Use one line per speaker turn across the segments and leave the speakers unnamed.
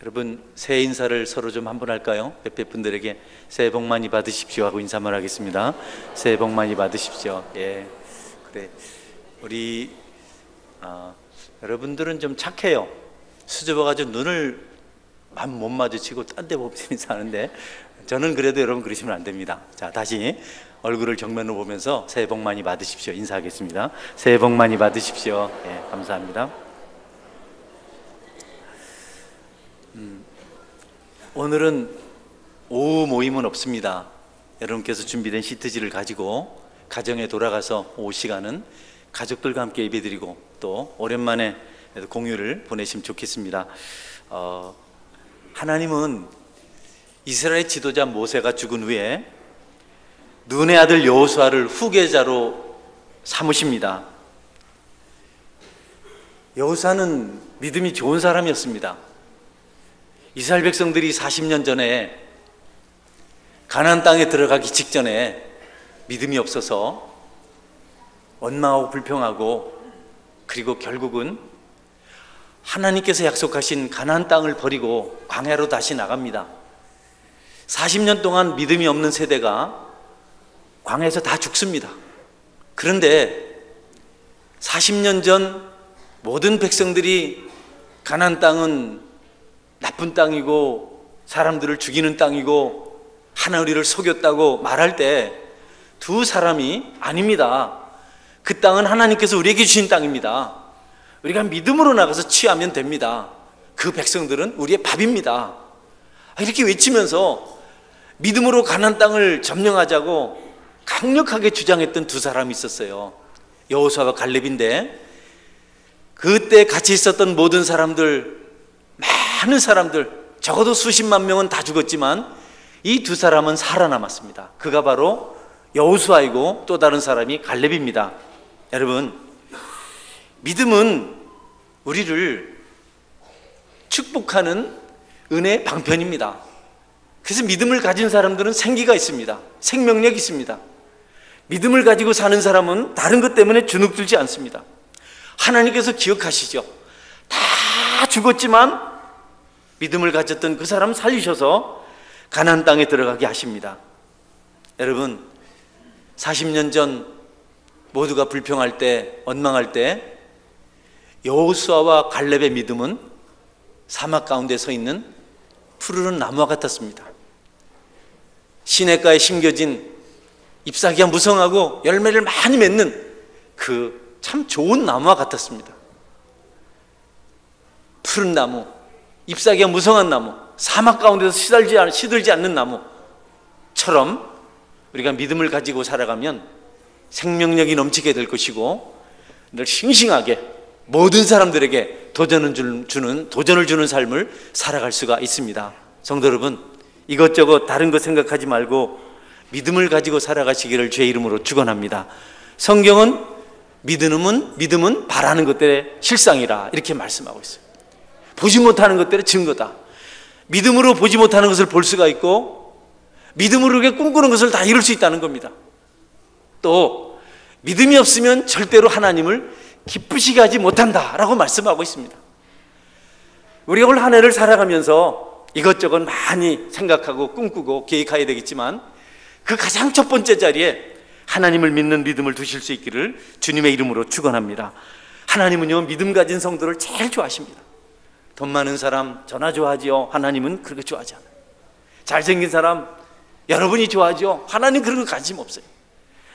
여러분, 새해 인사를 서로 좀 한번 할까요? 옆에 분들에게 새해 복 많이 받으십시오 하고 인사만 하겠습니다. 새해 복 많이 받으십시오. 예, 그래. 우리 여러분들은 좀 착해요. 수줍어가지고 눈을 못 마주치고 딴 데 보면서 하는데, 저는 그래도 여러분 그러시면 안 됩니다. 자, 다시 얼굴을 정면으로 보면서 새해 복 많이 받으십시오 인사하겠습니다. 새해 복 많이 받으십시오. 예, 감사합니다. 오늘은 오후 모임은 없습니다. 여러분께서 준비된 시트지를 가지고 가정에 돌아가서 오후 시간은 가족들과 함께 예배드리고 또 오랜만에 공유를 보내시면 좋겠습니다. 하나님은 이스라엘 지도자 모세가 죽은 후에 눈의 아들 여호수아를 후계자로 삼으십니다. 여호수아는 믿음이 좋은 사람이었습니다. 이스라엘 백성들이 40년 전에 가나안 땅에 들어가기 직전에 믿음이 없어서 원망하고 불평하고, 그리고 결국은 하나님께서 약속하신 가나안 땅을 버리고 광야로 다시 나갑니다. 40년 동안 믿음이 없는 세대가 광야에서 다 죽습니다. 그런데 40년 전 모든 백성들이 가나안 땅은 나쁜 땅이고 사람들을 죽이는 땅이고 하나 우리를 속였다고 말할 때 두 사람이 아닙니다. 그 땅은 하나님께서 우리에게 주신 땅입니다. 우리가 믿음으로 나가서 취하면 됩니다. 그 백성들은 우리의 밥입니다. 이렇게 외치면서 믿음으로 가나안 땅을 점령하자고 강력하게 주장했던 두 사람이 있었어요. 여호수아와 갈렙인데, 그때 같이 있었던 모든 사람들, 많은 사람들, 적어도 수십만 명은 다 죽었지만 이 두 사람은 살아남았습니다. 그가 바로 여호수아이고 또 다른 사람이 갈렙입니다. 여러분, 믿음은 우리를 축복하는 은혜의 방편입니다. 그래서 믿음을 가진 사람들은 생기가 있습니다. 생명력이 있습니다. 믿음을 가지고 사는 사람은 다른 것 때문에 주눅들지 않습니다. 하나님께서 기억하시죠. 다 죽었지만 믿음을 가졌던 그 사람 살리셔서 가나안 땅에 들어가게 하십니다. 여러분, 40년 전 모두가 불평할 때, 원망할 때 여호수아와 갈렙의 믿음은 사막 가운데 서 있는 푸르른 나무와 같았습니다. 시냇가에 심겨진 잎사귀가 무성하고 열매를 많이 맺는 그 참 좋은 나무와 같았습니다. 푸른 나무, 잎사귀가 무성한 나무, 사막 가운데서 시들지 않는 나무처럼 우리가 믿음을 가지고 살아가면 생명력이 넘치게 될 것이고, 늘 싱싱하게 모든 사람들에게 도전을 주는 삶을 살아갈 수가 있습니다. 성도 여러분, 이것저것 다른 것 생각하지 말고 믿음을 가지고 살아가시기를 주의 이름으로 축원합니다. 성경은 믿음은 바라는 것들의 실상이라 이렇게 말씀하고 있어요. 보지 못하는 것들의 증거다. 믿음으로 보지 못하는 것을 볼 수가 있고, 믿음으로 꿈꾸는 것을 다 이룰 수 있다는 겁니다. 또 믿음이 없으면 절대로 하나님을 기쁘시게 하지 못한다라고 말씀하고 있습니다. 우리가 올 한 해를 살아가면서 이것저것 많이 생각하고 꿈꾸고 계획해야 되겠지만, 그 가장 첫 번째 자리에 하나님을 믿는 믿음을 두실 수 있기를 주님의 이름으로 축원합니다. 하나님은요, 믿음 가진 성도를 제일 좋아하십니다. 돈 많은 사람 전화 좋아하지요. 하나님은 그렇게 좋아하지 않아요. 잘생긴 사람 여러분이 좋아하죠. 하나님 그런 거 관심 없어요.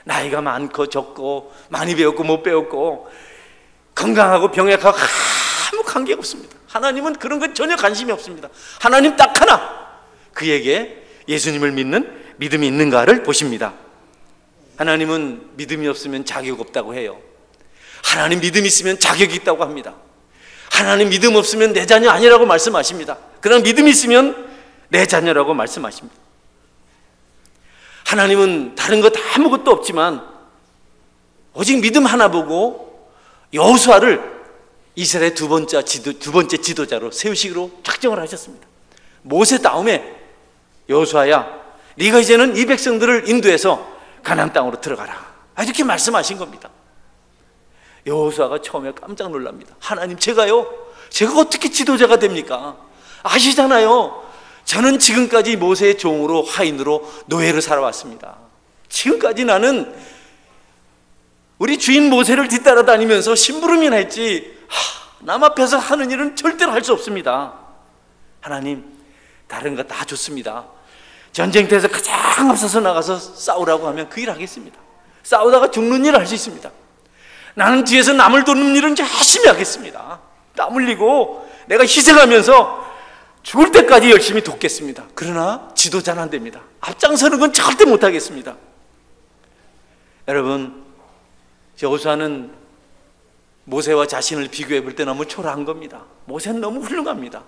나이가 많고 적고, 많이 배웠고 못 배웠고, 건강하고 병약하고 아무 관계가 없습니다. 하나님은 그런 건 전혀 관심이 없습니다. 하나님 딱 하나, 그에게 예수님을 믿는 믿음이 있는가를 보십니다. 하나님은 믿음이 없으면 자격 없다고 해요. 하나님 믿음이 있으면 자격이 있다고 합니다. 하나님 믿음 없으면 내 자녀 아니라고 말씀하십니다. 그러나 믿음이 있으면 내 자녀라고 말씀하십니다. 하나님은 다른 것 아무것도 없지만 오직 믿음 하나 보고 여호수아를 이스라엘 두 번째 지도자로 세우시기로 작정을 하셨습니다. 모세 다음에 여호수아야, 네가 이제는 이 백성들을 인도해서 가나안 땅으로 들어가라, 이렇게 말씀하신 겁니다. 여호수아가 처음에 깜짝 놀랍니다. 하나님, 제가 어떻게 지도자가 됩니까? 아시잖아요. 저는 지금까지 모세의 종으로, 하인으로, 노예로 살아왔습니다. 지금까지 나는 우리 주인 모세를 뒤따라다니면서 심부름이나 했지 남 앞에서 하는 일은 절대로 할 수 없습니다. 하나님, 다른 거 다 좋습니다. 전쟁터에서 가장 앞서서 나가서 싸우라고 하면 그 일 하겠습니다. 싸우다가 죽는 일을 할 수 있습니다. 나는 뒤에서 남을 돕는 일은 열심히 하겠습니다. 땀 흘리고 내가 희생하면서 죽을 때까지 열심히 돕겠습니다. 그러나 지도자는 안 됩니다. 앞장서는 건 절대 못하겠습니다. 여러분, 여호수아는 모세와 자신을 비교해 볼 때 너무 초라한 겁니다. 모세는 너무 훌륭합니다.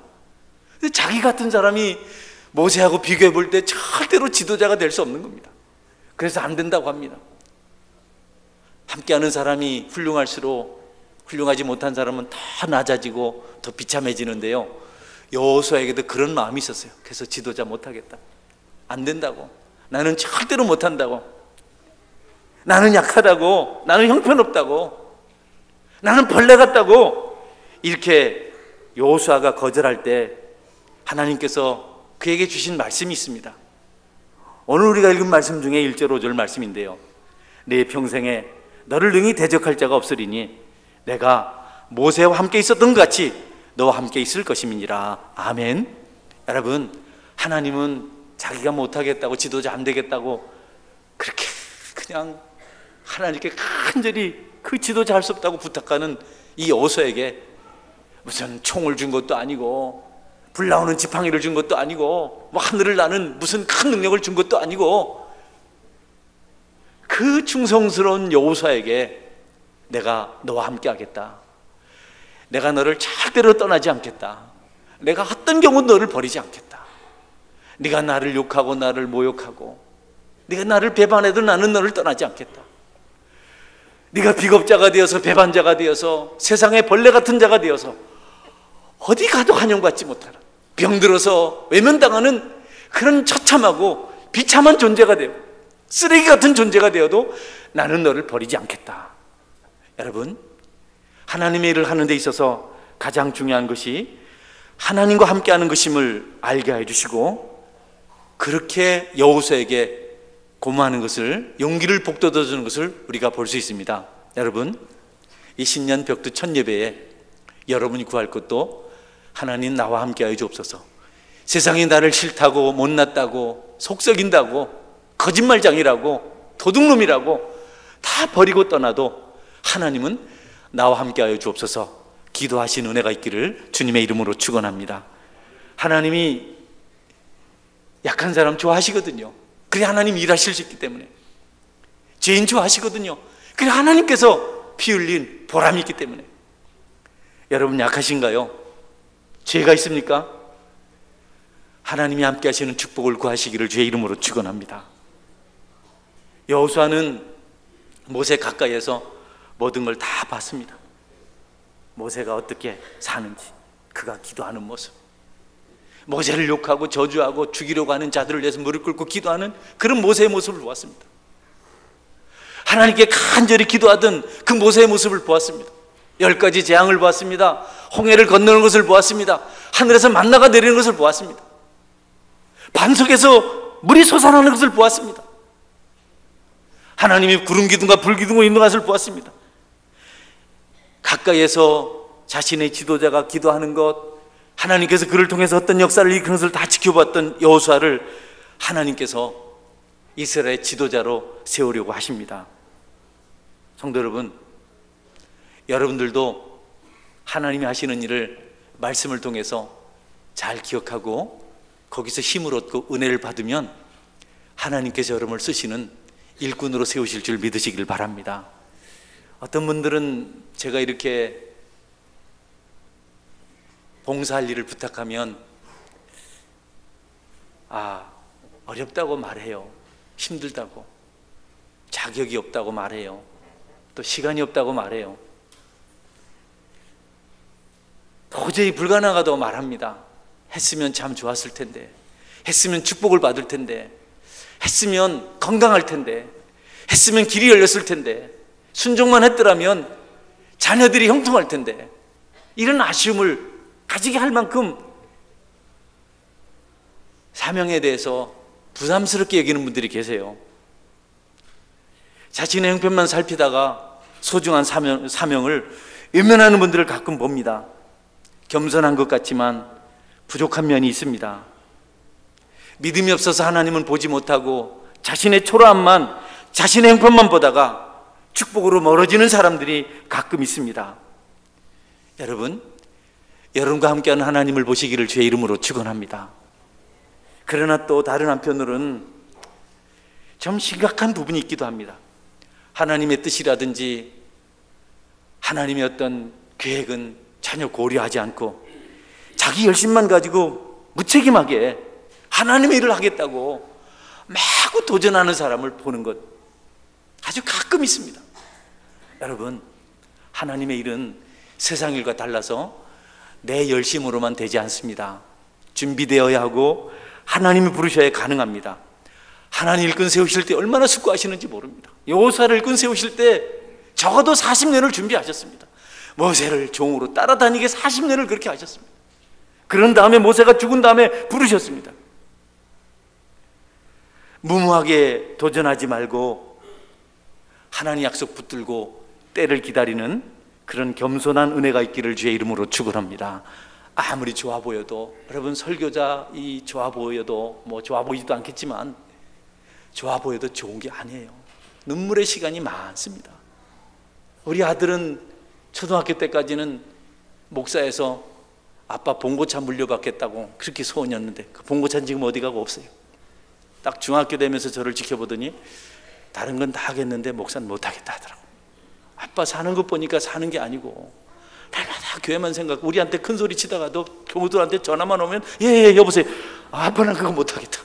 근데 자기 같은 사람이 모세하고 비교해 볼 때 절대로 지도자가 될 수 없는 겁니다. 그래서 안 된다고 합니다. 함께하는 사람이 훌륭할수록 훌륭하지 못한 사람은 더 낮아지고 더 비참해지는데요, 여호수아에게도 그런 마음이 있었어요. 그래서 지도자 못하겠다, 안 된다고, 나는 절대로 못한다고, 나는 약하다고, 나는 형편없다고, 나는 벌레 같다고, 이렇게 여호수아가 거절할 때 하나님께서 그에게 주신 말씀이 있습니다. 오늘 우리가 읽은 말씀 중에 1절 5절 말씀인데요, 내 평생에 너를 능히 대적할 자가 없으리니 내가 모세와 함께 있었던 것 같이 너와 함께 있을 것임이니라. 아멘. 여러분, 하나님은 자기가 못하겠다고, 지도자 안 되겠다고 그렇게 그냥 하나님께 간절히 그 지도자 할 수 없다고 부탁하는 이 여호수아에게 무슨 총을 준 것도 아니고 불 나오는 지팡이를 준 것도 아니고 뭐 하늘을 나는 무슨 큰 능력을 준 것도 아니고, 그 충성스러운 여호수아에게 내가 너와 함께 하겠다, 내가 너를 절대로 떠나지 않겠다, 내가 어떤 경우 너를 버리지 않겠다, 네가 나를 욕하고 나를 모욕하고 네가 나를 배반해도 나는 너를 떠나지 않겠다, 네가 비겁자가 되어서 배반자가 되어서 세상의 벌레 같은 자가 되어서 어디 가도 환영받지 못하는, 병들어서 외면당하는 그런 처참하고 비참한 존재가 되어 쓰레기 같은 존재가 되어도 나는 너를 버리지 않겠다. 여러분, 하나님의 일을 하는 데 있어서 가장 중요한 것이 하나님과 함께하는 것임을 알게 해주시고, 그렇게 여호수아에게 고마하는 것을, 용기를 북돋워 주는 것을 우리가 볼 수 있습니다. 여러분, 이 신년 벽두 첫 예배에 여러분이 구할 것도 하나님 나와 함께하여 주옵소서. 세상이 나를 싫다고, 못났다고, 속썩인다고, 거짓말장이라고, 도둑놈이라고 다 버리고 떠나도 하나님은 나와 함께하여 주옵소서. 기도하신 은혜가 있기를 주님의 이름으로 축원합니다. 하나님이 약한 사람 좋아하시거든요. 그래 하나님 일하실 수 있기 때문에. 죄인 좋아하시거든요. 그래 하나님께서 피 흘린 보람이 있기 때문에. 여러분, 약하신가요? 죄가 있습니까? 하나님이 함께 하시는 축복을 구하시기를 주의 이름으로 축원합니다. 여호수아는 모세 가까이에서 모든 걸 다 봤습니다. 모세가 어떻게 사는지, 그가 기도하는 모습, 모세를 욕하고 저주하고 죽이려고 하는 자들을 위해서 무릎 꿇고 기도하는 그런 모세의 모습을 보았습니다. 하나님께 간절히 기도하던 그 모세의 모습을 보았습니다. 10가지 재앙을 보았습니다. 홍해를 건너는 것을 보았습니다. 하늘에서 만나가 내리는 것을 보았습니다. 반석에서 물이 솟아나는 것을 보았습니다. 하나님이 구름 기둥과 불 기둥으로 인도하는 것을 보았습니다. 가까이에서 자신의 지도자가 기도하는 것, 하나님께서 그를 통해서 어떤 역사를 이끄는 것을 다 지켜봤던 여호수아를 하나님께서 이스라엘의 지도자로 세우려고 하십니다. 성도 여러분, 여러분들도 하나님이 하시는 일을 말씀을 통해서 잘 기억하고 거기서 힘을 얻고 은혜를 받으면 하나님께서 여러분을 쓰시는 일꾼으로 세우실 줄 믿으시길 바랍니다. 어떤 분들은 제가 이렇게 봉사할 일을 부탁하면 어렵다고 말해요. 힘들다고, 자격이 없다고 말해요. 또 시간이 없다고 말해요. 도저히 불가능하다고 말합니다. 했으면 참 좋았을 텐데, 했으면 축복을 받을 텐데, 했으면 건강할 텐데, 했으면 길이 열렸을 텐데, 순종만 했더라면 자녀들이 형통할 텐데, 이런 아쉬움을 가지게 할 만큼 사명에 대해서 부담스럽게 여기는 분들이 계세요. 자신의 형편만 살피다가 소중한 사명을 외면하는 분들을 가끔 봅니다. 겸손한 것 같지만 부족한 면이 있습니다. 믿음이 없어서 하나님은 보지 못하고 자신의 초라함만, 자신의 형편만 보다가 축복으로 멀어지는 사람들이 가끔 있습니다. 여러분, 여러분과 함께하는 하나님을 보시기를 주의 이름으로 축원합니다. 그러나 또 다른 한편으로는 좀 심각한 부분이 있기도 합니다. 하나님의 뜻이라든지 하나님의 어떤 계획은 전혀 고려하지 않고 자기 열심만 가지고 무책임하게 하나님의 일을 하겠다고 마구 도전하는 사람을 보는 것 아주 가끔 있습니다. 여러분, 하나님의 일은 세상 일과 달라서 내 열심으로만 되지 않습니다. 준비되어야 하고 하나님이 부르셔야 가능합니다. 하나님 일꾼 세우실 때 얼마나 숙고하시는지 모릅니다. 여호수아를 일꾼 세우실 때 적어도 40년을 준비하셨습니다. 모세를 종으로 따라다니게 40년을 그렇게 하셨습니다. 그런 다음에 모세가 죽은 다음에 부르셨습니다. 무모하게 도전하지 말고 하나님 약속 붙들고 때를 기다리는 그런 겸손한 은혜가 있기를 주의 이름으로 축원합니다. 아무리 좋아 보여도, 여러분, 설교자 이 좋아 보여도 뭐 좋아 보이지도 않겠지만 좋아 보여도 좋은 게 아니에요. 눈물의 시간이 많습니다. 우리 아들은 초등학교 때까지는 목사에서 아빠 봉고차 물려받겠다고 그렇게 소원이었는데 그 봉고차는 지금 어디 가고 없어요. 딱 중학교 되면서 저를 지켜보더니 다른 건 다 하겠는데 목사는 못 하겠다 하더라고. 아빠 사는 것 보니까 사는 게 아니고 날마다 교회만 생각, 우리한테 큰 소리 치다가도 교무들한테 전화만 오면 예 여보세요. 아빠는 그거 못 하겠다.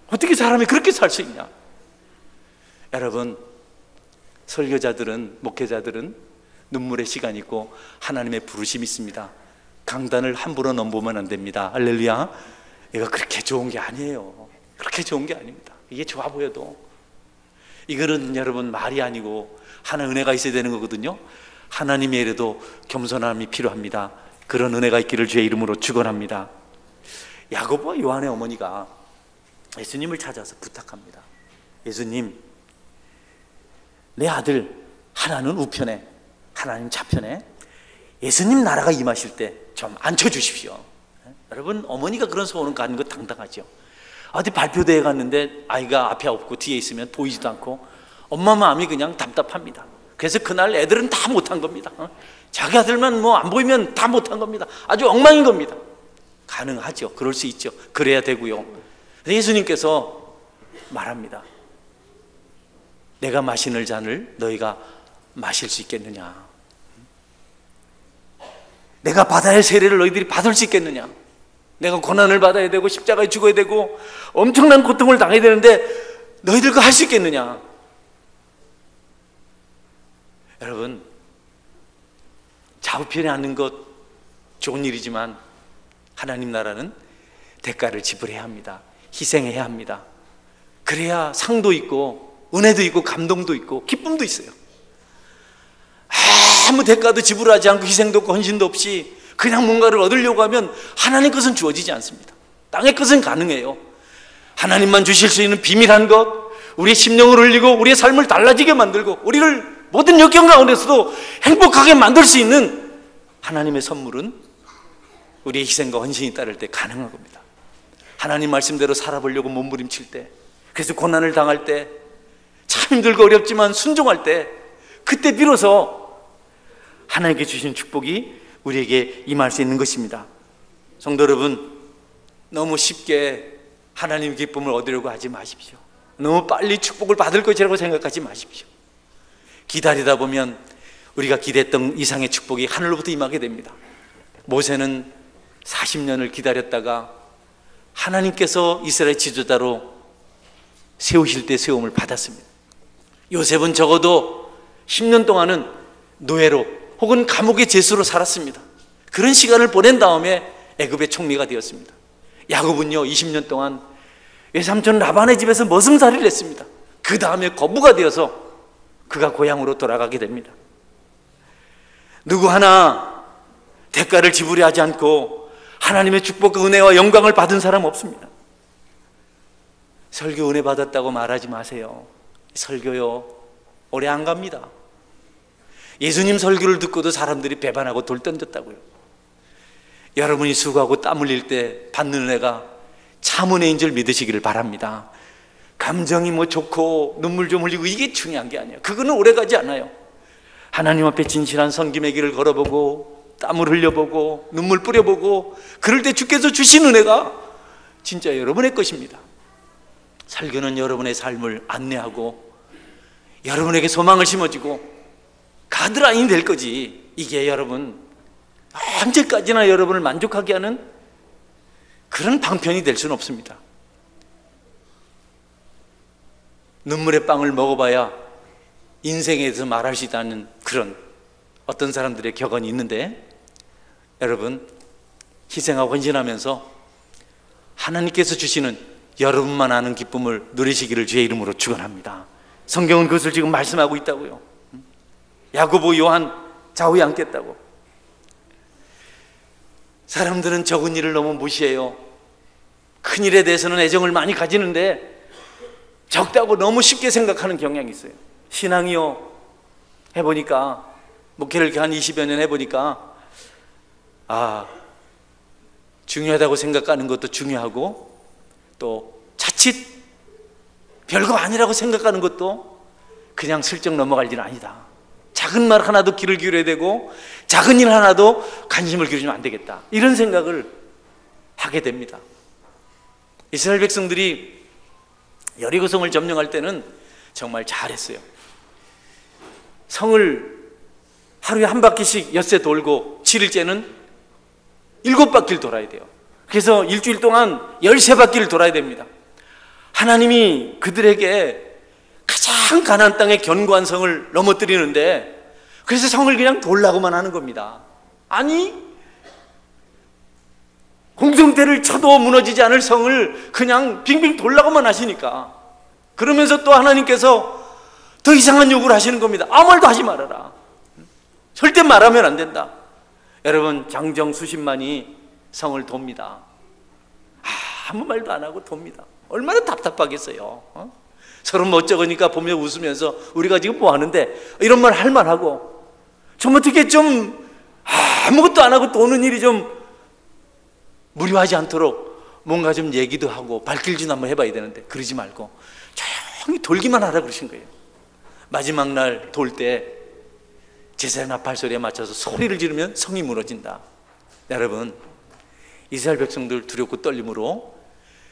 어떻게 사람이 그렇게 살 수 있냐. 여러분, 설교자들은, 목회자들은 눈물의 시간이 있고 하나님의 부르심이 있습니다. 강단을 함부로 넘보면 안 됩니다. 할렐루야. 이거 그렇게 좋은 게 아니에요. 그렇게 좋은 게 아닙니다. 이게 좋아 보여도 이거는 여러분 말이 아니고 하나 은혜가 있어야 되는 거거든요. 하나님의 일에도 겸손함이 필요합니다. 그런 은혜가 있기를 주의 이름으로 축원합니다. 야고보와 요한의 어머니가 예수님을 찾아서 부탁합니다. 예수님, 내 아들 하나는 우편에 하나는 좌편에 예수님 나라가 임하실 때 좀 앉혀주십시오. 여러분, 어머니가 그런 소원을 갖는 거 당당하죠. 어디 발표대회 갔는데 아이가 앞에 없고 뒤에 있으면 보이지도 않고 엄마 마음이 그냥 답답합니다. 그래서 그날 애들은 다 못한 겁니다. 자기 아들만 뭐 안 보이면 다 못한 겁니다. 아주 엉망인 겁니다. 가능하죠. 그럴 수 있죠. 그래야 되고요. 예수님께서 말합니다. 내가 마시는 잔을 너희가 마실 수 있겠느냐? 내가 바다의 세례를 너희들이 받을 수 있겠느냐? 내가 고난을 받아야 되고 십자가에 죽어야 되고 엄청난 고통을 당해야 되는데 너희들 그거 할 수 있겠느냐? 여러분, 좌우편에 앉는 것 좋은 일이지만 하나님 나라는 대가를 지불해야 합니다. 희생해야 합니다. 그래야 상도 있고 은혜도 있고 감동도 있고 기쁨도 있어요. 아무 대가도 지불하지 않고 희생도 없고 헌신도 없이 그냥 뭔가를 얻으려고 하면 하나님 것은 주어지지 않습니다. 땅의 것은 가능해요. 하나님만 주실 수 있는 비밀한 것, 우리의 심령을 흘리고 우리의 삶을 달라지게 만들고 우리를 모든 역경 가운데서도 행복하게 만들 수 있는 하나님의 선물은 우리의 희생과 헌신이 따를 때 가능한 겁니다. 하나님 말씀대로 살아보려고 몸부림칠 때, 그래서 고난을 당할 때, 참 힘들고 어렵지만 순종할 때, 그때 비로소 하나님께 주신 축복이 우리에게 임할 수 있는 것입니다. 성도 여러분, 너무 쉽게 하나님의 기쁨을 얻으려고 하지 마십시오. 너무 빨리 축복을 받을 것이라고 생각하지 마십시오. 기다리다 보면 우리가 기대했던 이상의 축복이 하늘로부터 임하게 됩니다. 모세는 40년을 기다렸다가 하나님께서 이스라엘 지도자로 세우실 때 세움을 받았습니다. 요셉은 적어도 10년 동안은 노예로 혹은 감옥의 죄수로 살았습니다. 그런 시간을 보낸 다음에 애굽의 총리가 되었습니다. 야곱은요 20년 동안 외삼촌 라반의 집에서 머슴살이를 했습니다. 그 다음에 거부가 되어서 그가 고향으로 돌아가게 됩니다. 누구 하나 대가를 지불하지 않고 하나님의 축복과 은혜와 영광을 받은 사람 없습니다. 설교 은혜 받았다고 말하지 마세요. 설교요, 오래 안 갑니다. 예수님 설교를 듣고도 사람들이 배반하고 돌 던졌다고요. 여러분이 수고하고 땀 흘릴 때 받는 은혜가 참 은혜인 줄 믿으시기를 바랍니다. 감정이 뭐 좋고 눈물 좀 흘리고 이게 중요한 게 아니에요. 그거는 오래가지 않아요. 하나님 앞에 진실한 섬김의 길을 걸어보고 땀을 흘려보고 눈물 뿌려보고 그럴 때 주께서 주신 은혜가 진짜 여러분의 것입니다. 설교는 여러분의 삶을 안내하고 여러분에게 소망을 심어주고 가드라인이 될 거지. 이게 여러분 언제까지나 여러분을 만족하게 하는 그런 방편이 될 수는 없습니다. 눈물의 빵을 먹어봐야 인생에 대해서 말할 수 있다는 그런 어떤 사람들의 격언이 있는데, 여러분 희생하고 헌신하면서 하나님께서 주시는 여러분만 아는 기쁨을 누리시기를 주의 이름으로 축원합니다. 성경은 그것을 지금 말씀하고 있다고요. 야고보, 요한 좌우에 앉겠다고. 사람들은 적은 일을 너무 무시해요. 큰 일에 대해서는 애정을 많이 가지는데 적다고 너무 쉽게 생각하는 경향이 있어요. 신앙이요, 해보니까 목회를 이렇게 한 20여 년 해보니까 중요하다고 생각하는 것도 중요하고 또 자칫 별거 아니라고 생각하는 것도 그냥 슬쩍 넘어갈 일은 아니다. 작은 말 하나도 귀를 기울여야 되고 작은 일 하나도 관심을 기울이면 안 되겠다, 이런 생각을 하게 됩니다. 이스라엘 백성들이 여리고성을 점령할 때는 정말 잘했어요. 성을 하루에 한 바퀴씩 엿새 돌고 7일째는 7바퀴를 돌아야 돼요. 그래서 일주일 동안 13바퀴를 돌아야 됩니다. 하나님이 그들에게 가장 가나안 땅의 견고한 성을 넘어뜨리는데, 그래서 성을 그냥 돌라고만 하는 겁니다. 아니, 공성태를 쳐도 무너지지 않을 성을 그냥 빙빙 돌라고만 하시니까, 그러면서 또 하나님께서 더 이상한 요구를 하시는 겁니다. 아무 말도 하지 말아라. 절대 말하면 안 된다. 여러분, 장정 수십만이 성을 돕니다. 아무 말도 안 하고 돕니다. 얼마나 답답하겠어요. 서로 멋쩍으니까 보며 웃으면서 우리가 지금 뭐 하는데, 이런 말 할 만하고, 좀 어떻게 좀 아무것도 안 하고 도는 일이 좀 무료하지 않도록 뭔가 좀 얘기도 하고 발길 좀 한번 해봐야 되는데, 그러지 말고 조용히 돌기만 하라 그러신 거예요. 마지막 날 돌 때 제사장 나팔 소리에 맞춰서 소리를 지르면 성이 무너진다. 여러분, 이스라엘 백성들 두렵고 떨림으로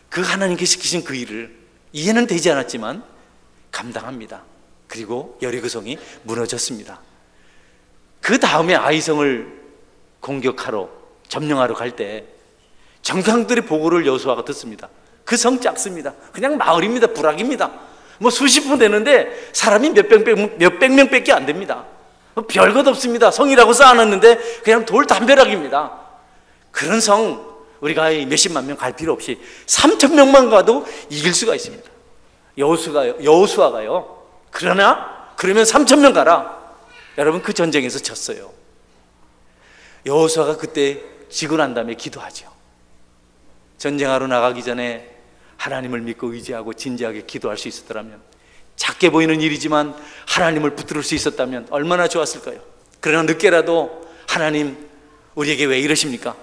그 하나님께 시키신 그 일을 이해는 되지 않았지만 감당합니다. 그리고 여리고성이 무너졌습니다. 그 다음에 아이성을 공격하러, 점령하러 갈 때 정상들의 보고를 여호수아가 듣습니다. 그 성 작습니다. 그냥 마을입니다. 부락입니다. 뭐 수십 분 되는데 사람이 몇백 명밖에 안 됩니다. 별것 없습니다. 성이라고 쌓아놨는데 그냥 돌 담벼락입니다. 그런 성 우리가 몇십만 명 갈 필요 없이 3,000명만 가도 이길 수가 있습니다. 여호수아가요. 그러면 3,000명 가라. 여러분, 그 전쟁에서 졌어요. 여호수아가 그때 지고 난 다음에 기도하죠. 전쟁하러 나가기 전에 하나님을 믿고 의지하고 진지하게 기도할 수 있었더라면, 작게 보이는 일이지만 하나님을 붙들을 수 있었다면 얼마나 좋았을까요? 그러나 늦게라도 하나님, 우리에게 왜 이러십니까?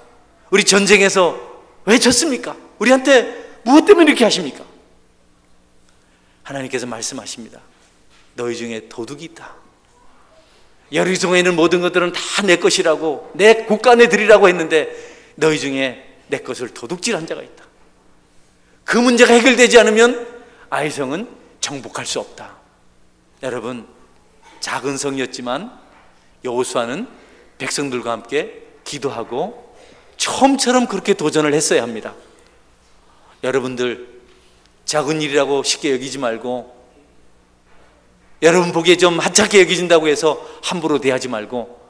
우리 전쟁에서 왜 졌습니까? 우리한테 무엇 때문에 이렇게 하십니까? 하나님께서 말씀하십니다. 너희 중에 도둑이 있다. 여리고성에 있는 모든 것들은 다 내 것이라고, 내 국간에 드리라고 했는데 너희 중에 내 것을 도둑질한 자가 있다. 그 문제가 해결되지 않으면 아이성은 정복할 수 없다. 여러분, 작은 성이었지만 여호수아는 백성들과 함께 기도하고 처음처럼 그렇게 도전을 했어야 합니다. 여러분들, 작은 일이라고 쉽게 여기지 말고, 여러분 보기에 좀 하찮게 여기진다고 해서 함부로 대하지 말고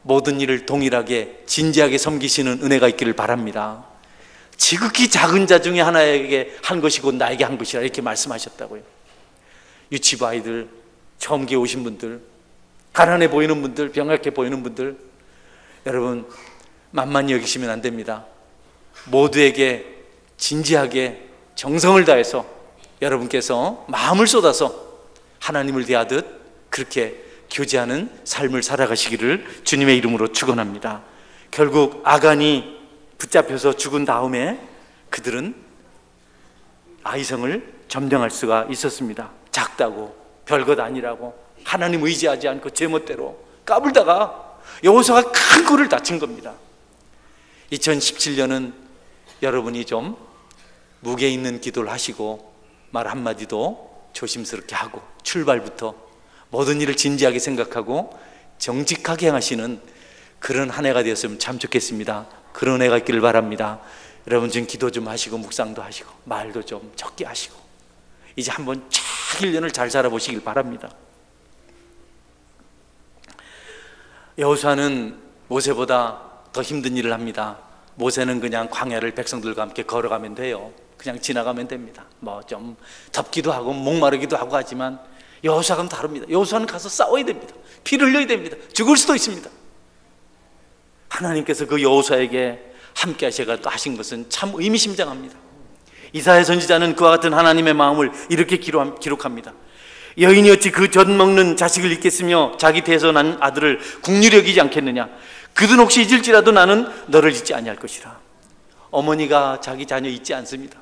모든 일을 동일하게 진지하게 섬기시는 은혜가 있기를 바랍니다. 지극히 작은 자 중에 하나에게 한 것이고 나에게 한 것이라, 이렇게 말씀하셨다고요. 유치부 아이들, 처음 교회 오신 분들, 가난해 보이는 분들, 병약해 보이는 분들, 여러분 만만히 여기시면 안 됩니다. 모두에게 진지하게 정성을 다해서 여러분께서 마음을 쏟아서 하나님을 대하듯 그렇게 교제하는 삶을 살아가시기를 주님의 이름으로 축원합니다. 결국 아간이 붙잡혀서 죽은 다음에 그들은 아이성을 점령할 수가 있었습니다. 작다고, 별것 아니라고, 하나님 의지하지 않고 제멋대로 까불다가 여호수아가 큰 꼴을 다친 겁니다. 2017년은 여러분이 좀 무게 있는 기도를 하시고 말 한마디도 조심스럽게 하고 출발부터 모든 일을 진지하게 생각하고 정직하게 행하시는 그런 한 해가 되었으면 참 좋겠습니다. 그런 해가 있기를 바랍니다. 여러분 지금 기도 좀 하시고 묵상도 하시고 말도 좀 적게 하시고 이제 한번 쫙 1년을 잘 살아보시길 바랍니다. 여호수아는 모세보다 더 힘든 일을 합니다. 모세는 그냥 광야를 백성들과 함께 걸어가면 돼요. 그냥 지나가면 됩니다. 뭐 좀 덥기도 하고 목마르기도 하고 하지만 여호수아는 다릅니다. 여호수아는 가서 싸워야 됩니다. 피를 흘려야 됩니다. 죽을 수도 있습니다. 하나님께서 그 여호수아에게 함께 하신 것은 참 의미심장합니다. 이사야 선지자는 그와 같은 하나님의 마음을 이렇게 기록합니다. 여인이 어찌 그 젖 먹는 자식을 잊겠으며 자기 태에서 난 아들을 국률히 여기지 않겠느냐. 그든 혹시 잊을지라도 나는 너를 잊지 아니할 것이라. 어머니가 자기 자녀 잊지 않습니다.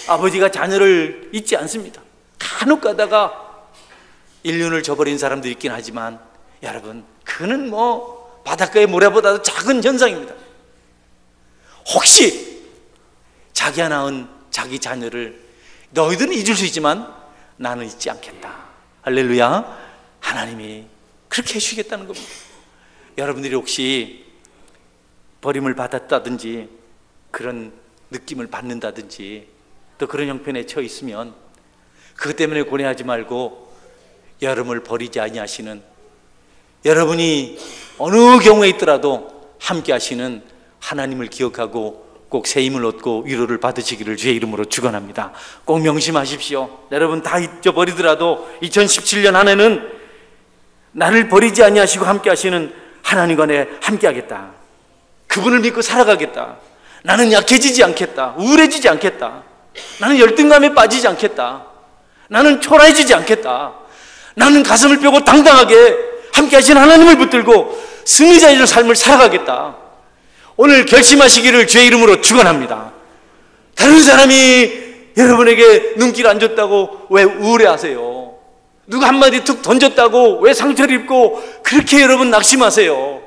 아버지가 자녀를 잊지 않습니다. 간혹 가다가 인륜을 저버린 사람도 있긴 하지만 여러분 그는 뭐 바닷가의 모래보다도 작은 현상입니다. 혹시 자기가 낳은 자기 자녀를 너희들은 잊을 수 있지만 나는 잊지 않겠다. 할렐루야. 하나님이 그렇게 해주시겠다는 겁니다. 여러분들이 혹시 버림을 받았다든지 그런 느낌을 받는다든지 또 그런 형편에 처해 있으면 그것 때문에 고뇌하지 말고 여러분을 버리지 아니하시는, 여러분이 어느 경우에 있더라도 함께 하시는 하나님을 기억하고 꼭 새 힘을 얻고 위로를 받으시기를 주의 이름으로 축원합니다. 꼭 명심하십시오. 여러분 다 잊어버리더라도 2017년 한 해는 나를 버리지 아니하시고 함께 하시는 하나님과 내 함께 하겠다. 그분을 믿고 살아가겠다. 나는 약해지지 않겠다. 우울해지지 않겠다. 나는 열등감에 빠지지 않겠다. 나는 초라해지지 않겠다. 나는 가슴을 펴고 당당하게 함께 하시는 하나님을 붙들고 승리자의 삶을 살아가겠다. 오늘 결심하시기를 주의 이름으로 축원합니다. 다른 사람이 여러분에게 눈길 안 줬다고 왜 우울해하세요? 누가 한마디 툭 던졌다고 왜 상처를 입고 그렇게 여러분 낙심하세요?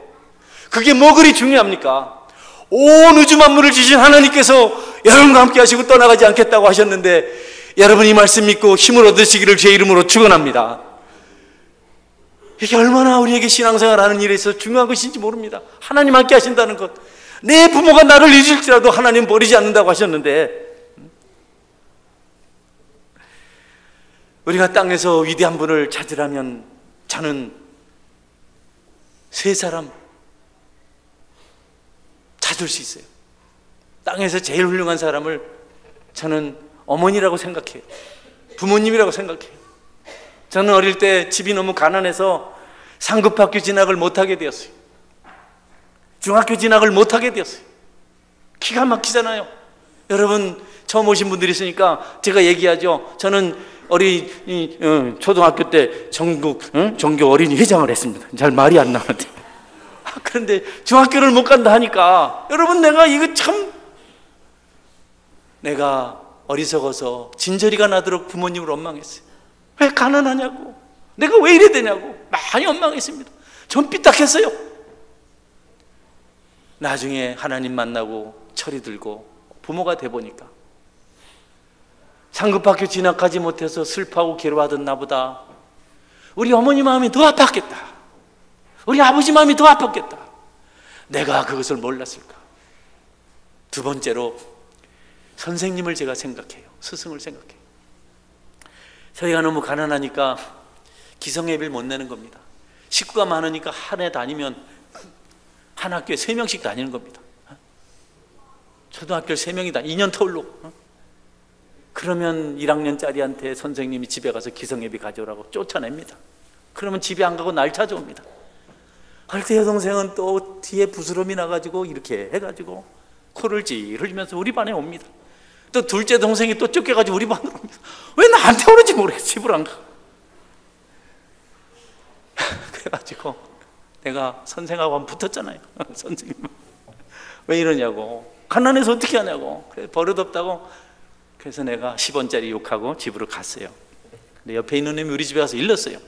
그게 뭐 그리 중요합니까? 온 우주 만물을 지신 하나님께서 여러분과 함께 하시고 떠나가지 않겠다고 하셨는데 여러분 이 말씀 믿고 힘을 얻으시기를 주의 이름으로 축원합니다. 이게 얼마나 우리에게 신앙생활하는 일에 있어서 중요한 것인지 모릅니다. 하나님 함께 하신다는 것. 내 부모가 나를 잊을지라도 하나님 버리지 않는다고 하셨는데 우리가 땅에서 위대한 분을 찾으라면 저는 세 사람 찾을 수 있어요. 땅에서 제일 훌륭한 사람을 저는 어머니라고 생각해요. 부모님이라고 생각해요. 저는 어릴 때 집이 너무 가난해서 상급학교 진학을 못하게 되었어요. 중학교 진학을 못하게 되었어요. 기가 막히잖아요. 여러분 처음 오신 분들이 있으니까 제가 얘기하죠. 저는 초등학교 때 전국 종교 어린이 회장을 했습니다. 잘 말이 안 나오는데 그런데 중학교를 못 간다 하니까 여러분 내가 이거 참 내가 어리석어서 진저리가 나도록 부모님을 원망했어요. 왜 가난하냐고, 내가 왜 이래 되냐고 많이 원망했습니다. 전 삐딱했어요. 나중에 하나님 만나고 철이 들고 부모가 돼보니까 상급학교 진학하지 못해서 슬퍼하고 괴로워하던 나보다 우리 어머니 마음이 더 아팠겠다. 우리 아버지 마음이 더 아팠겠다. 내가 그것을 몰랐을까. 두 번째로 선생님을 제가 생각해요. 스승을 생각해요. 저희가 너무 가난하니까 기성예배를 못 내는 겁니다. 식구가 많으니까 한 해 다니면 한 학교에 3명씩 다니는 겁니다. 초등학교를 3명이 다 2년 터울로. 그러면 1학년짜리한테 선생님이 집에 가서 기성예배 가져오라고 쫓아냅니다. 그러면 집에 안 가고 날 찾아옵니다. 그럴 때 여동생은 또 뒤에 부스럼이 나가지고 이렇게 해가지고 코를 찌 흘리면서 우리 반에 옵니다. 또 둘째 동생이 또 쫓겨가지고 우리 반으로 옵니다. 왜 나한테 오는지 모르겠어. 집을 안 가. 그래가지고 내가 선생하고 한번 붙었잖아요. 선생님 왜 이러냐고, 가난해서 어떻게 하냐고. 그래서 버릇없다고. 그래서 내가 10원짜리 욕하고 집으로 갔어요. 근데 옆에 있는 놈이 우리 집에 가서 일렀어요.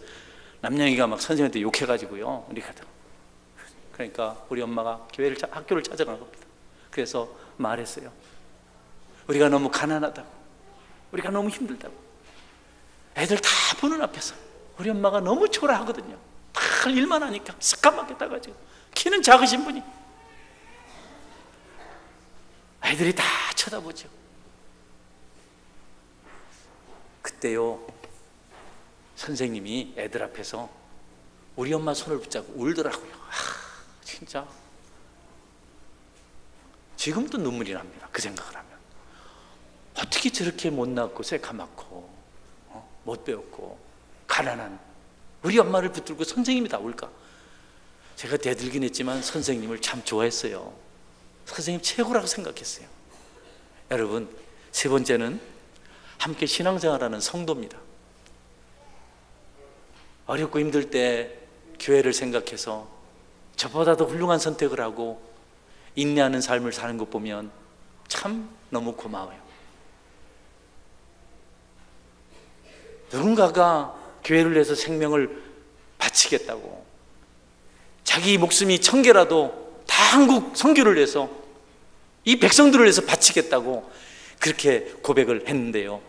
남양이가 막 선생님한테 욕해가지고요. 그러니까 우리 엄마가 학교를 찾아간 겁니다. 그래서 말했어요. 우리가 너무 가난하다고, 우리가 너무 힘들다고. 애들 다 보는 앞에서 우리 엄마가 너무 초라하거든요. 다 일만 하니까 새까맣게 따가지고, 키는 작으신 분이. 애들이 다 쳐다보죠. 그때요, 선생님이 애들 앞에서 우리 엄마 손을 붙잡고 울더라고요. 진짜 지금도 눈물이 납니다. 그 생각을 하면. 어떻게 저렇게 못났고 새까맣고 못 배웠고 가난한 우리 엄마를 붙들고 선생님이 다 울까? 제가 대들긴 했지만 선생님을 참 좋아했어요. 선생님 최고라고 생각했어요. 여러분, 세 번째는 함께 신앙생활하는 성도입니다. 어렵고 힘들 때 교회를 생각해서 저보다 더 훌륭한 선택을 하고 인내하는 삶을 사는 것 보면 참 너무 고마워요. 누군가가 교회를 위해서 생명을 바치겠다고, 자기 목숨이 1000개라도 다 한국 선교를 위해서, 이 백성들을 위해서 바치겠다고 그렇게 고백을 했는데요,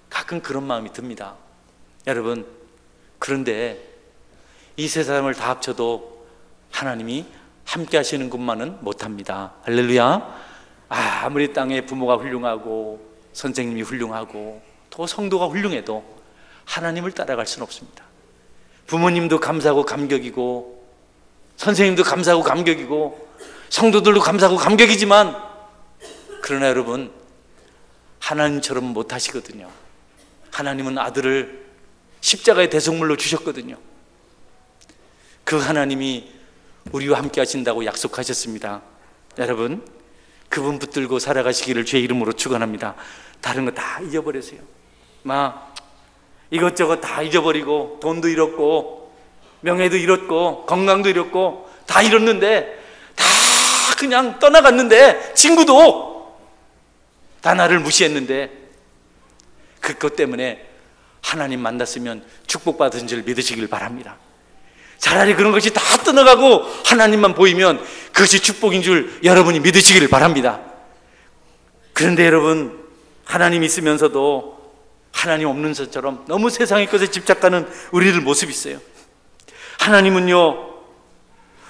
가끔 그런 마음이 듭니다. 여러분, 그런데 이 세상을 다 합쳐도 하나님이 함께 하시는 것만은 못합니다. 할렐루야. 아무리 땅에 부모가 훌륭하고 선생님이 훌륭하고 또 성도가 훌륭해도 하나님을 따라갈 수는 없습니다. 부모님도 감사하고 감격이고 선생님도 감사하고 감격이고 성도들도 감사하고 감격이지만, 그러나 여러분, 하나님처럼 못하시거든요. 하나님은 아들을 십자가의 대속물로 주셨거든요. 그 하나님이 우리와 함께 하신다고 약속하셨습니다. 여러분, 그분 붙들고 살아가시기를 주의 이름으로 축원합니다. 다른 거 다 잊어버리세요. 이것저것 다 잊어버리고, 돈도 잃었고 명예도 잃었고 건강도 잃었고 다 잃었는데, 다 그냥 떠나갔는데, 친구도 다 나를 무시했는데, 그것 때문에 하나님 만났으면 축복받은 줄 믿으시길 바랍니다. 차라리 그런 것이 다 떠나가고 하나님만 보이면 그것이 축복인 줄 여러분이 믿으시기를 바랍니다. 그런데 여러분, 하나님 있으면서도 하나님 없는 것처럼 너무 세상의 것에 집착하는 우리들 모습이 있어요. 하나님은요,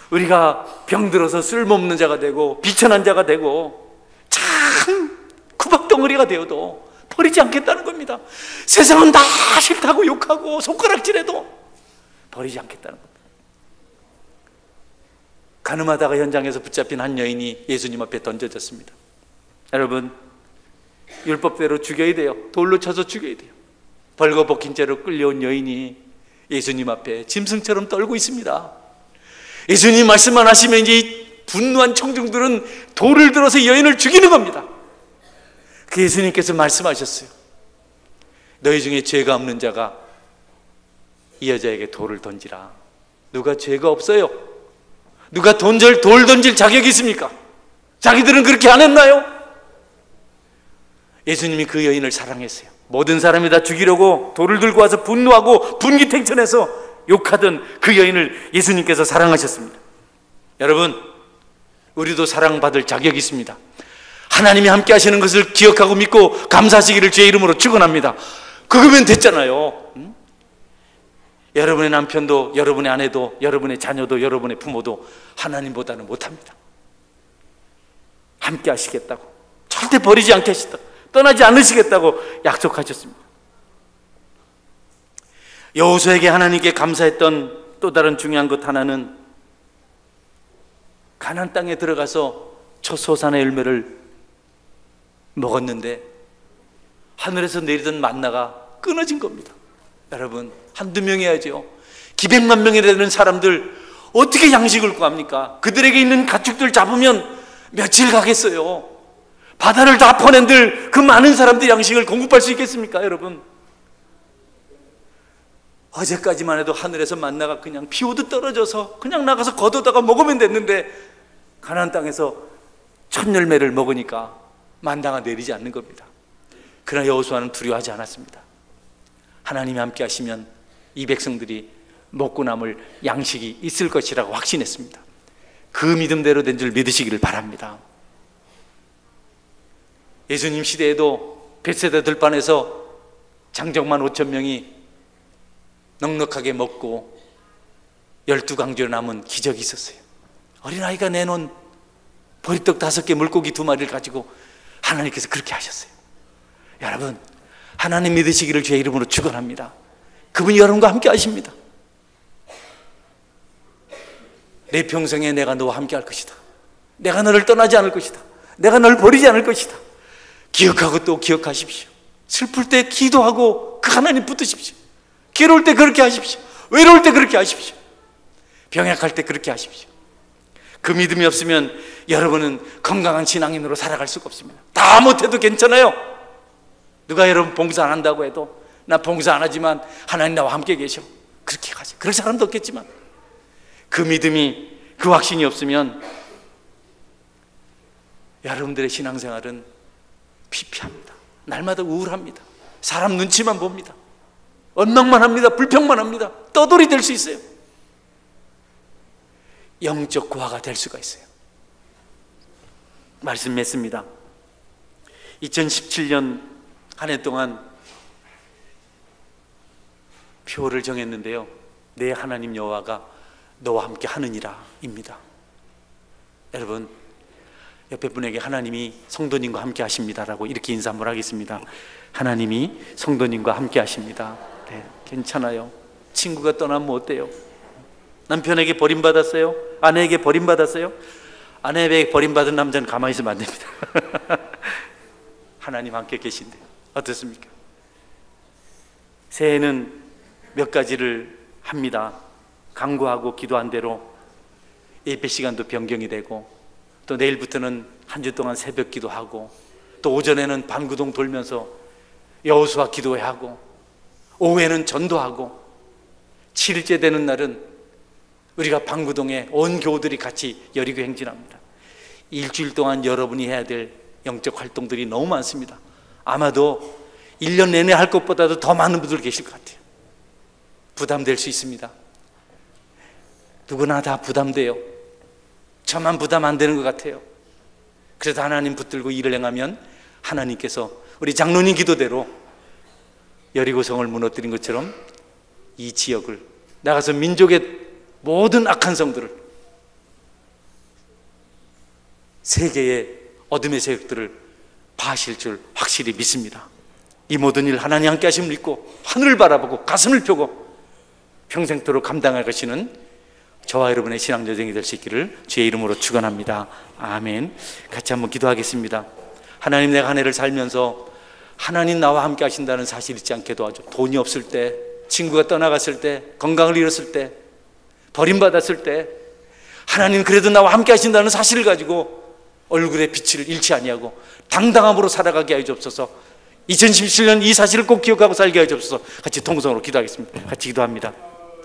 우리가 병들어서 쓸모없는 자가 되고 비천한 자가 되고 참 구박덩어리가 되어도 버리지 않겠다는 겁니다. 세상은 다 싫다고 욕하고 손가락질해도 버리지 않겠다는 겁니다. 가늠하다가 현장에서 붙잡힌 한 여인이 예수님 앞에 던져졌습니다. 여러분, 율법대로 죽여야 돼요. 돌로 쳐서 죽여야 돼요. 벌거벗긴 채로 끌려온 여인이 예수님 앞에 짐승처럼 떨고 있습니다. 예수님 말씀만 하시면 이제 분노한 청중들은 돌을 들어서 여인을 죽이는 겁니다. 그 예수님께서 말씀하셨어요. 너희 중에 죄가 없는 자가 이 여자에게 돌을 던지라. 누가 죄가 없어요? 누가 돌 던질 자격이 있습니까? 자기들은 그렇게 안 했나요? 예수님이 그 여인을 사랑했어요. 모든 사람이 다 죽이려고 돌을 들고 와서 분노하고 분기탱천해서 욕하던 그 여인을 예수님께서 사랑하셨습니다. 여러분, 우리도 사랑받을 자격이 있습니다. 하나님이 함께 하시는 것을 기억하고 믿고 감사하시기를 주의 이름으로 축원합니다. 그거면 됐잖아요. 여러분의 남편도, 여러분의 아내도, 여러분의 자녀도, 여러분의 부모도 하나님보다는 못합니다. 함께 하시겠다고, 절대 버리지 않겠다, 떠나지 않으시겠다고 약속하셨습니다. 여호수아에게 하나님께 감사했던 또 다른 중요한 것 하나는, 가나안 땅에 들어가서 첫 소산의 열매를 먹었는데 하늘에서 내리던 만나가 끊어진 겁니다. 여러분, 한두 명이야죠. 기백만 명이 되는 사람들 어떻게 양식을 구합니까? 그들에게 있는 가축들 잡으면 며칠 가겠어요. 바다를 다 퍼낸들 그 많은 사람들이 양식을 공급할 수 있겠습니까, 여러분? 어제까지만 해도 하늘에서 만나가 그냥 비 오듯 떨어져서 그냥 나가서 걷어다가 먹으면 됐는데 가나안 땅에서 첫 열매를 먹으니까 만나가 내리지 않는 겁니다. 그러나 여호수아는 두려워하지 않았습니다. 하나님이 함께 하시면 이 백성들이 먹고 남을 양식이 있을 것이라고 확신했습니다. 그 믿음대로 된 줄 믿으시기를 바랍니다. 예수님 시대에도 벳세다 들판에서 장정만 5,000명이 넉넉하게 먹고 12강조로 남은 기적이 있었어요. 어린아이가 내놓은 보리떡 5개, 물고기 2마리를 가지고 하나님께서 그렇게 하셨어요. 여러분, 하나님 믿으시기를 주의 이름으로 축원합니다. 그분이 여러분과 함께 하십니다. 내 평생에 내가 너와 함께 할 것이다. 내가 너를 떠나지 않을 것이다. 내가 너를 버리지 않을 것이다. 기억하고 또 기억하십시오. 슬플 때 기도하고 그 하나님 붙드십시오. 괴로울 때 그렇게 하십시오. 외로울 때 그렇게 하십시오. 병약할 때 그렇게 하십시오. 그 믿음이 없으면 여러분은 건강한 신앙인으로 살아갈 수가 없습니다. 다 못해도 괜찮아요. 누가 여러분 봉사 안 한다고 해도 나 봉사 안 하지만 하나님 나와 함께 계셔, 그렇게 가죠. 그럴 사람도 없겠지만 그 믿음이, 그 확신이 없으면 여러분들의 신앙생활은 피폐합니다. 날마다 우울합니다. 사람 눈치만 봅니다. 원망만 합니다. 불평만 합니다. 떠돌이 될 수 있어요. 영적 고아가 될 수가 있어요. 말씀 맺습니다. 2017년 한 해 동안 표를 정했는데요, 내 하나님 여호와가 너와 함께 하느니라 입니다. 여러분, 옆에 분에게 하나님이 성도님과 함께 하십니다라고 이렇게 인사 한번 하겠습니다. 하나님이 성도님과 함께 하십니다. 네, 괜찮아요. 친구가 떠나면 어때요? 남편에게 버림받았어요? 아내에게 버림받았어요? 아내에게 버림받은 남자는 가만히 있으면 안 됩니다. 하나님 함께 계신데 어떻습니까? 새해에는 몇 가지를 합니다. 간구하고 기도한 대로 예배 시간도 변경이 되고, 또 내일부터는 한 주 동안 새벽 기도하고, 또 오전에는 반구동 돌면서 여호수아 기도회하고, 오후에는 전도하고, 7일째 되는 날은 우리가 반구동에 온 교우들이 같이 여리고 행진합니다. 일주일 동안 여러분이 해야 될 영적 활동들이 너무 많습니다. 아마도 1년 내내 할 것보다도 더 많은 분들 계실 것 같아요. 부담될 수 있습니다. 누구나 다 부담돼요. 저만 부담 안 되는 것 같아요. 그래서 하나님 붙들고 일을 행하면 하나님께서 우리 장로님 기도대로 여리고성을 무너뜨린 것처럼 이 지역을, 나가서 민족의 모든 악한 성들을, 세계의 어둠의 세력들을 파실 줄 확실히 믿습니다. 이 모든 일 하나님 함께 하심을 믿고 하늘을 바라보고 가슴을 펴고 평생토록 감당할 것이는 저와 여러분의 신앙 여정이 될 수 있기를 주의 이름으로 축원합니다. 아멘. 같이 한번 기도하겠습니다. 하나님, 내가 한 해를 살면서 하나님 나와 함께 하신다는 사실 잊지 않게 도와줘. 돈이 없을 때, 친구가 떠나갔을 때, 건강을 잃었을 때, 버림받았을 때 하나님 그래도 나와 함께 하신다는 사실을 가지고 얼굴의 빛을 잃지 아니하고 당당함으로 살아가게 하여 주옵소서. 2017년 이 사실을 꼭 기억하고 살게 하여 주옵소서. 같이 통성으로 기도하겠습니다. 같이 기도합니다.